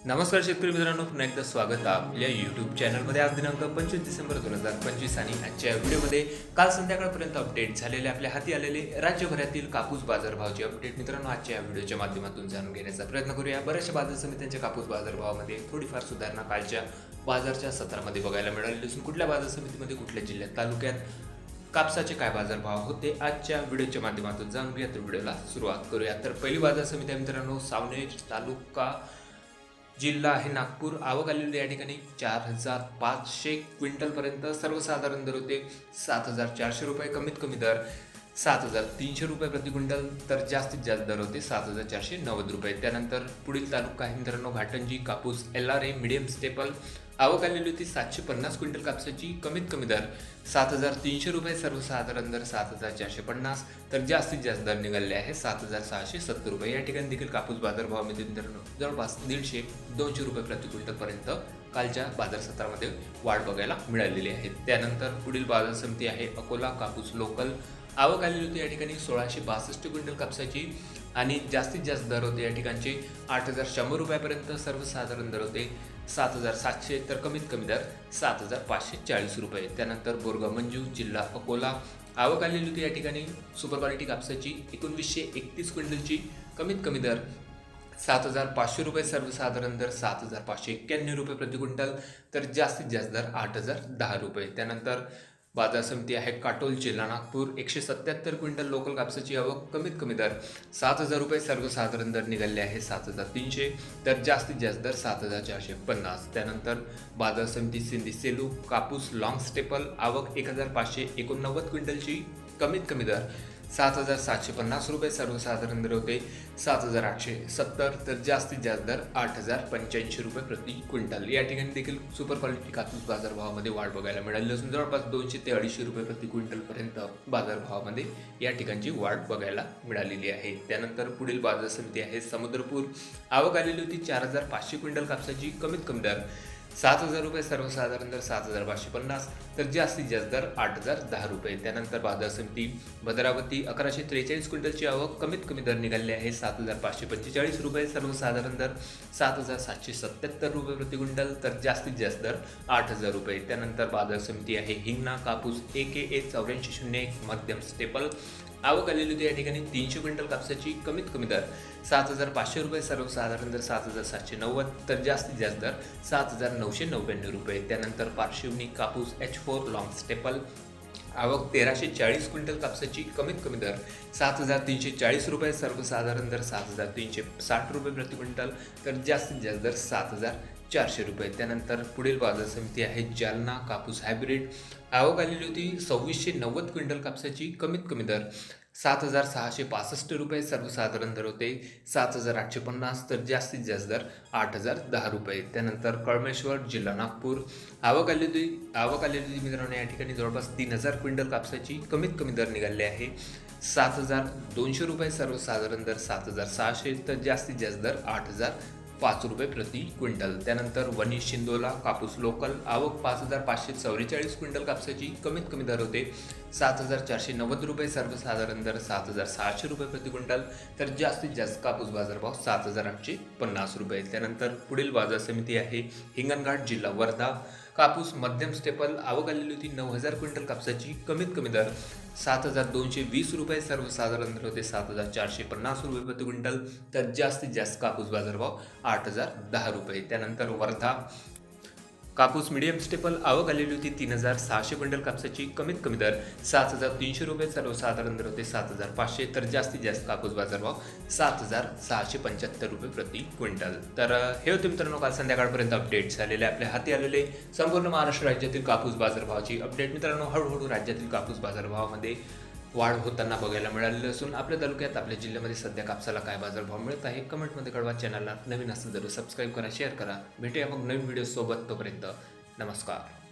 नमस्कार शेतकरी मित्रांनो, पुन्हा एकदा स्वागत आहे आपल्या यूट्यूब चॅनलमध्ये। आज दिनांक 25 डिसेंबर 2025 आणि आजच्या व्हिडिओमध्ये काल संध्याकाळपर्यंत अपडेट झालेले आपल्या हाती आलेले राज्यभरातील कापूस बाजारभावाचे अपडेट मित्रांनो आजच्या व्हिडिओच्या माध्यमातून जाणून घेण्याचा प्रयत्न करूया। बऱ्याचशा बाजार समित्यांच्या कापूस बाजारभावामध्ये थोडीफार सुधारणा कालच्या बाजारच्या सत्रामध्ये बघायला मिळाली असून कुठल्या बाजार समितीमध्ये कुठल्या जिल्ह्यात तालुक्यात कापसाचे काय बाजारभाव होते आजच्या व्हिडिओच्या माध्यमातून जाणून घेऊया। तर व्हिडिओला सुरुवात करूया। तर पहिली बाजार समिती आहे मित्रांनो सावनेर तालुका जिल्हा आहे नागपूर। आवक आलेली या ठिकाणी 4500 क्विंटलपर्यंत सर्वसाधारण दर होते 7400 रुपये, कमीत कमी दर 7300 रुपये प्रति क्विंटल, तर जास्तीत जास्त दर होते 7490 रुपये। त्यानंतर पुढील तालुका आहे मित्रांनो घाटंजी कापूस LRA मीडियम स्टेपल। आवक आलेली होती 750 क्विंटल कापसाची, कमीत कमी दर 7300 रुपये, सर्वसाधारण दर 7450, तर जास्तीत जास्त दर निघाले आहे 7670 रुपये। या ठिकाणी देखील कापूस बाजारभावामध्ये मित्रांनो जवळपास 150-200 रुपये प्रति क्विंटलपर्यंत कालच्या बाजार सत्रामध्ये वाढ बघायला मिळालेली आहे। त्यानंतर पुढील बाजार समिती आहे अकोला कापूस लोकल। आवक आलेली होती या ठिकाणी 1662 क्विंटल कापसाची आणि जास्तीत जास्त दर होते या ठिकाणचे 8100 रुपयापर्यंत, सर्वसाधारण दर होते 7700, तर कमीत कमी दर 7540 रुपये। त्यानंतर बोरगाव मंजू जिल्हा अकोला। आवक आलेली होती या ठिकाणी सुपर क्वालिटी कापसाची 1931 क्विंटलची, कमीत कमी दर 7500 रुपये, सर्वसाधारण दर 7591 रुपये प्रति क्विंटल, तर जास्तीत जास्त दर 8010 रुपये। त्यानंतर बाजार समिती आहे काटोल जिल्हा नागपूर। 177 क्विंटल लोकल कापसाची आवक, कमीत कमी दर 7000 रुपये, सर्वसाधारण दर निघाले आहे 7300, तर जास्तीत जास्त दर 7450। त्यानंतर बाजार समिती सिंधी सेलू कापूस लॉंग स्टेपल। आवक 1589 क्विंटलची, कमीत कमी दर 7750 रुपये, सर्वसाधारण दर होते 7870, तर जास्तीत जास्त दर 8085 रुपये प्रति क्विंटल। या ठिकाणी देखील सुपर क्वालिटी कापूस बाजारभावामध्ये वाढ बघायला मिळाली असून जवळपास 200 ते 250 रुपये प्रति क्विंटलपर्यंत बाजारभावामध्ये या ठिकाणची वाढ बघायला मिळालेली आहे। त्यानंतर पुढील बाजार समिती आहे समुद्रपूर। आवक आलेली होती 4500 क्विंटल कापसाची, कमीत कमी दर 7000 रुपये, सर्वसाधारण दर 7550, तर जास्तीत जास्त दर 8010 रुपये। त्यानंतर बाजार समिती भद्रावती 1143 क्विंटलची आवक, कमीत कमी दर निघाले आहे 7545 रुपये, सर्वसाधारण दर 7777 रुपये प्रति क्विंटल, तर जास्तीत जास्त दर 8000 रुपये। त्यानंतर बाजार समिती आहे हिंगणा कापूस AKA 8401 मध्यम स्टेपल। आवक आलेली होती या ठिकाणी 300 क्विंटल कापसाची, कमीत कमी दर 7500 रुपये, सर्वसाधारण दर 7790, तर जास्तीत जास्त दर 7999 रुपये। त्यानंतर पार्श्वनी कापूस H4 लॉंग स्टेपल। आवक 1340 क्विंटल कापसाची, कमीत कमी दर 7340 रुपये, सर्वसाधारण दर 7360 रुपये प्रति क्विंटल, तर जास्तीत जास्त दर 7400 रुपये। त्यानंतर पुढील बाजार समिती आहे जालना कापूस हायब्रिड। आवक आलेली होती 2690 क्विंटल कापसाची, कमीत कमी दर 7665 रुपये, सर्वसाधारण दर होते 7850, तर जास्तीत जास्त दर 8010 रुपये। त्यानंतर कळमेश्वर जिल्हा नागपूर। आवक आलेली होती मित्रांनो या ठिकाणी जवळपास 3000 क्विंटल कापसाची, कमीत कमी दर निघाले आहे 7200 रुपये, सर्वसाधारण दर 7600, तर जास्तीत जास्त दर 8005 रुपये प्रति क्विंटल। त्यानंतर वनी शिंदोला कापूस लोकल। आवक 5544 क्विंटल कापसाची, कमीत कमी दर होते 7490 रुपये, सर्वसाधारण दर 7600 रुपये प्रति क्विंटल, तर जास्तीत जास्त कापूस बाजारभाव 7850 रुपये। त्यानंतर पुढील बाजार समिती आहे हिंगणघाट जिल्हा वर्धा कापूस मध्यम स्टेपल। आवक आलेली होती 9000 क्विंटल कापसाची, कमीत कमी दर 7220 रुपये, सर्वसाधारण दर होते 7450 रुपये प्रति क्विंटल, तर जास्तीत जास्त कापूस बाजारभाव 8010 रुपये। त्यानंतर वर्धा कापूस मीडियम स्टेपल। आवक आलेली होती 3600 क्विंटल कापसाची, कमीत कमी दर 7300 रुपये, सर्वसाधारण दर होते 7500, तर जास्तीत जास्त कापूस बाजारभाव 7675 रुपये प्रति क्विंटल। तर हे होते मित्रांनो काल संध्याकाळपर्यंत अपडेट झालेले आपल्या हाती आलेले संपूर्ण महाराष्ट्र राज्यातील कापूस बाजारभावाची अपडेट। मित्रांनो हळूहळू राज्यातील कापूस बाजारभावामध्ये वाढ होताना बघायला मिळालेली असून आपल्या तालुक्यात आपल्या जिल्ह्यामध्ये सध्या कापसाला काय बाजारभाव मिळत आहे कमेंटमध्ये कळवा। चॅनलला नवीन असेल तर सबस्क्राईब करा, शेअर करा। भेटूया मग नवीन व्हिडिओ सोबत, तोपर्यंत नमस्कार।